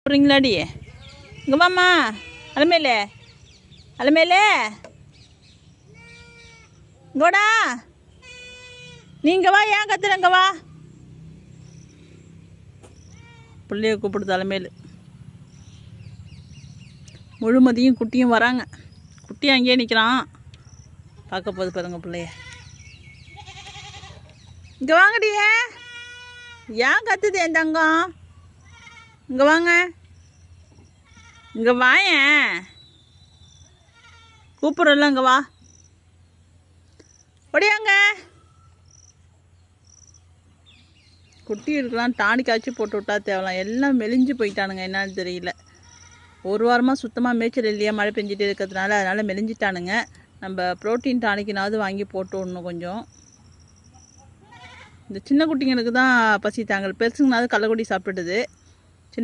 போகிறீங்களாடி? இங்கே வாம்மா. அலமேலே அலமேலே இங்கோடா. நீங்க வா. ஏன் கத்துறங்க? வா. பிள்ளைய கூப்பிடுது அலமேலு. முழுமதியும் குட்டியும் வராங்க. குட்டி அங்கேயே நிற்கிறான். பார்க்க போது பாருங்க பிள்ளைய. இங்கே வாங்கடியே. ஏன் கத்துது என் தங்கம்? இங்கே வாங்க. இங்கே வாயேன். கூப்பிட்றல. இங்கே வா. ஒடியாங்க. குட்டி இருக்கலாம். டானிக்காச்சும் போட்டு விட்டா தேவலாம். எல்லாம் மெலிஞ்சு போயிட்டானுங்க. என்னன்னு தெரியல. ஒரு வாரமாக சுத்தமாக மேய்ச்சல் இல்லையா, மழை பெஞ்சிட்டு இருக்கிறதுனால. அதனால் மெலிஞ்சிட்டானுங்க. நம்ம ப்ரோட்டீன் டானிக்கினாவது வாங்கி போட்டு விடணும் கொஞ்சம். இந்த சின்ன குட்டிங்களுக்கு தான் பசி தாங்கல். பெருசுங்கனாவது கள்ளக்குடி சாப்பிட்டுடுது.